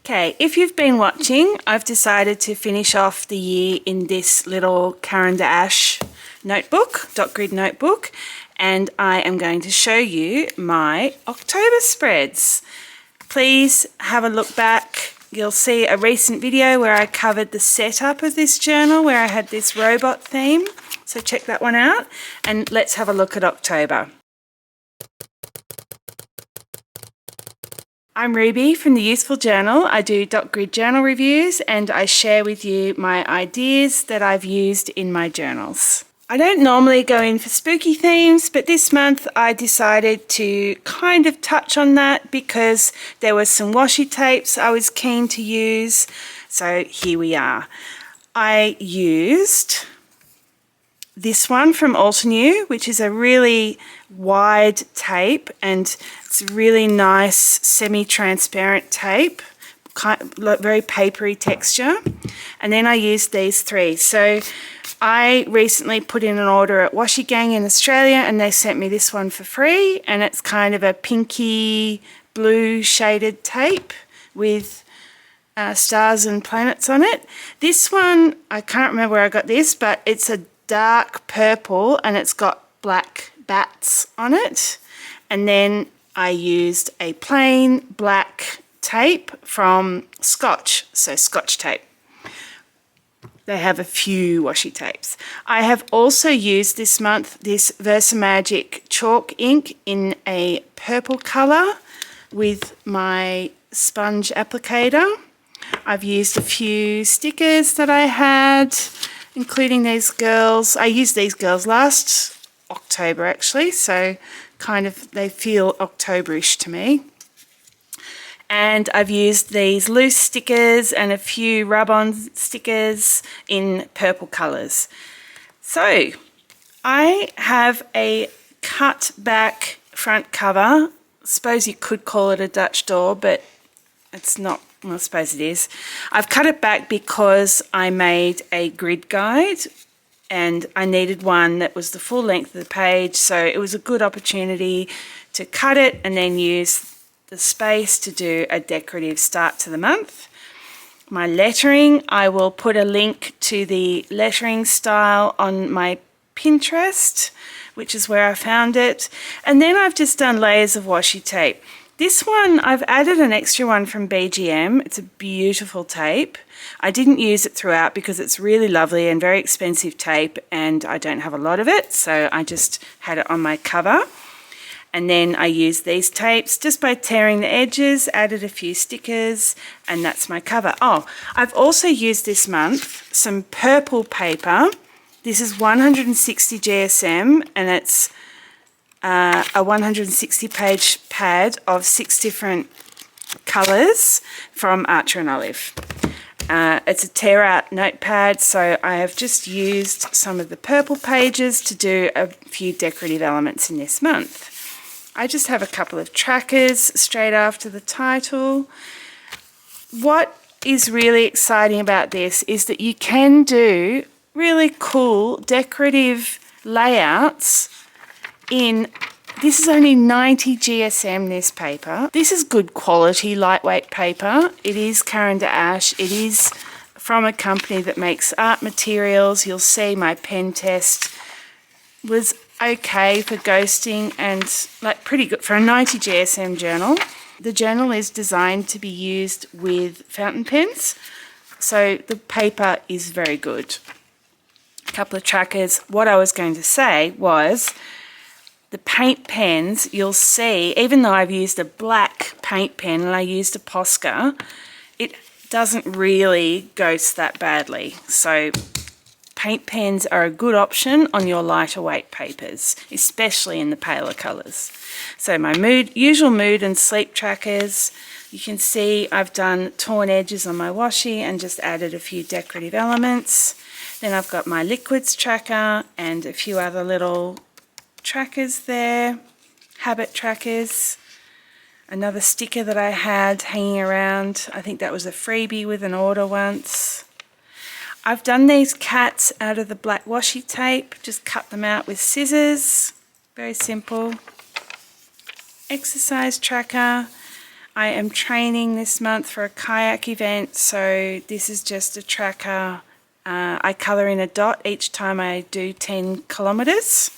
Okay, if you've been watching, I've decided to finish off the year in this little Caran notebook, dot grid notebook, and I am going to show you my October spreads. Please have a look back. You'll see a recent video where I covered the setup of this journal, where I had this robot theme, so check that one out, and let's have a look at October. I'm Ruby from the Useful Journal. I do dot grid journal reviews and I share with you my ideas that I've used in my journals. I don't normally go in for spooky themes, but this month I decided to kind of touch on that because there were some washi tapes I was keen to use. So here we are. I used this one from Altenew, which is a really wide tape, and it's a really nice semi-transparent tape, very papery texture. And then I used these three. So I recently put in an order at Washi Gang in Australia, and they sent me this one for free, and it's kind of a pinky blue shaded tape with stars and planets on it. This one, I can't remember where I got this, but it's a dark purple and it's got black bats on it. And then I used a plain black tape from Scotch, so Scotch tape. They have a few washi tapes. I have also used this month this Versamagic chalk ink in a purple colour with my sponge applicator. I've used a few stickers that I had, including these girls. I used these girls last October actually, so kind of they feel Octoberish to me. And I've used these loose stickers and a few rub-on stickers in purple colours. So I have a cut back front cover. I suppose you could call it a Dutch door, but it's not. Well, I suppose it is. I've cut it back because I made a grid guide and I needed one that was the full length of the page, so it was a good opportunity to cut it and then use the space to do a decorative start to the month. My lettering, I will put a link to the lettering style on my Pinterest, which is where I found it. And then I've just done layers of washi tape. This one, I've added an extra one from BGM. It's a beautiful tape. I didn't use it throughout because it's really lovely and very expensive tape and I don't have a lot of it, so I just had it on my cover. And then I used these tapes just by tearing the edges, added a few stickers, and that's my cover. Oh, I've also used this month some purple paper. This is 160 GSM and it's a 160 page pad of 6 different colours from Archer and Olive. It's a tear out notepad, so I have just used some of the purple pages to do a few decorative elements in this month. I just have a couple of trackers straight after the title. What is really exciting about this is that you can do really cool decorative layouts this is only 90 GSM, this paper. This is good quality, lightweight paper. It is Caran. It is from a company that makes art materials. You'll see my pen test was okay for ghosting and like pretty good for a 90 GSM journal. The journal is designed to be used with fountain pens, so the paper is very good. A couple of trackers. What I was going to say was, the paint pens, you'll see, even though I've used a black paint pen and I used a Posca, it doesn't really ghost that badly. So paint pens are a good option on your lighter weight papers, especially in the paler colours. So my usual mood and sleep trackers, you can see I've done torn edges on my washi and just added a few decorative elements. Then I've got my liquids tracker and a few other little trackers there, habit trackers, another sticker that I had hanging around. I think that was a freebie with an order once. I've done these cats out of the black washi tape, just cut them out with scissors, very simple. Exercise tracker. I am training this month for a kayak event, so this is just a tracker. I colour in a dot each time I do 10 kilometres.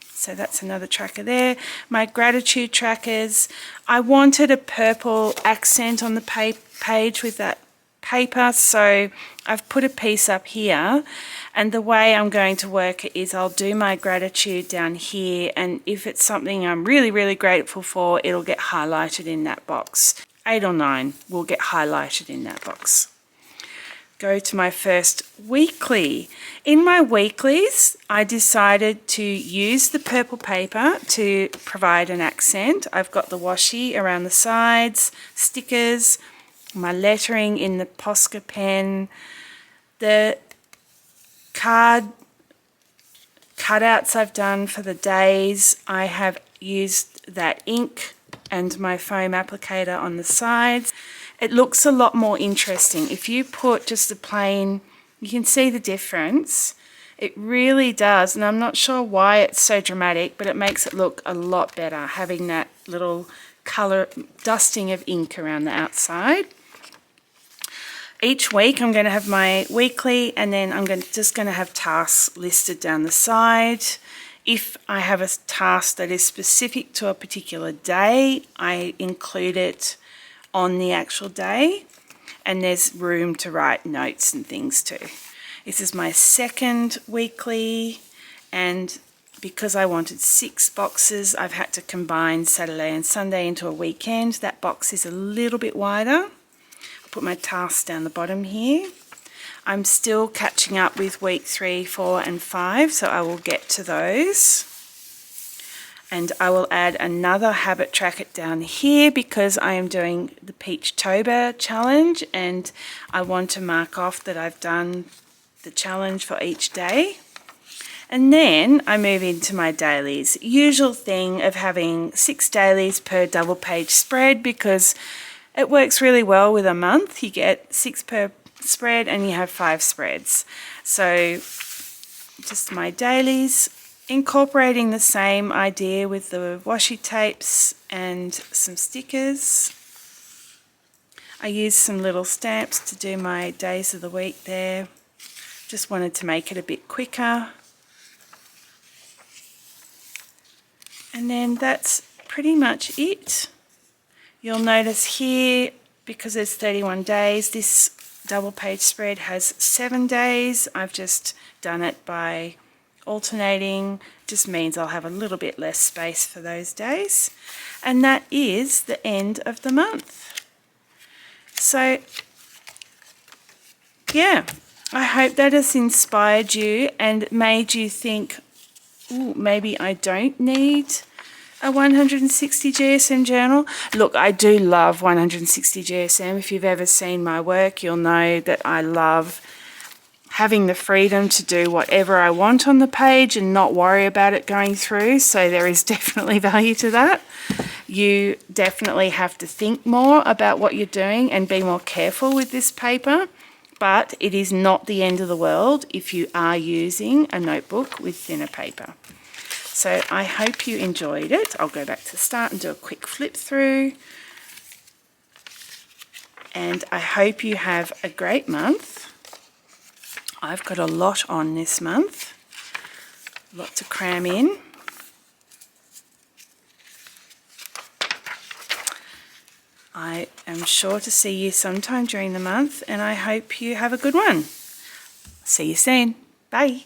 So that's another tracker there. My gratitude trackers. I wanted a purple accent on the page with that paper, so I've put a piece up here, and the way I'm going to work it is I'll do my gratitude down here, and if it's something I'm really grateful for, it'll get highlighted in that box. 8 or 9 will get highlighted in that box. Go to my first weekly. In my weeklies, I decided to use the purple paper to provide an accent. I've got the washi around the sides, stickers, my lettering in the Posca pen, the card cutouts I've done for the days. I have used that ink and my foam applicator on the sides. It looks a lot more interesting. If you put just a plain, you can see the difference. It really does, and I'm not sure why it's so dramatic, but it makes it look a lot better, having that little colour dusting of ink around the outside. Each week I'm going to have my weekly, and then I'm just going to have tasks listed down the side. If I have a task that is specific to a particular day, I include it on the actual day, and there's room to write notes and things too. This is my second weekly, and because I wanted 6 boxes, I've had to combine Saturday and Sunday into a weekend. That box is a little bit wider. Put my tasks down the bottom here. I'm still catching up with week 3, 4 and 5, so I will get to those. And I will add another habit tracker down here because I am doing the Peachtober challenge, and I want to mark off that I've done the challenge for each day. And then I move into my dailies. Usual thing of having 6 dailies per double page spread, because it works really well with a month. You get 6 per spread and you have 5 spreads. So just my dailies, incorporating the same idea with the washi tapes and some stickers. I used some little stamps to do my days of the week there. Just wanted to make it a bit quicker. And then that's pretty much it. You'll notice here, because there's 31 days, this double page spread has 7 days. I've just done it by alternating. Just means I'll have a little bit less space for those days. And that is the end of the month. So, yeah, I hope that has inspired you and made you think, ooh, maybe I don't need a 160 GSM journal. Look, I do love 160 GSM. If you've ever seen my work, you'll know that I love having the freedom to do whatever I want on the page and not worry about it going through. So there is definitely value to that. You definitely have to think more about what you're doing and be more careful with this paper. But it is not the end of the world if you are using a notebook with thinner paper. So I hope you enjoyed it. I'll go back to the start and do a quick flip through. And I hope you have a great month. I've got a lot on this month. A lot to cram in. I am sure to see you sometime during the month, and I hope you have a good one. See you soon. Bye.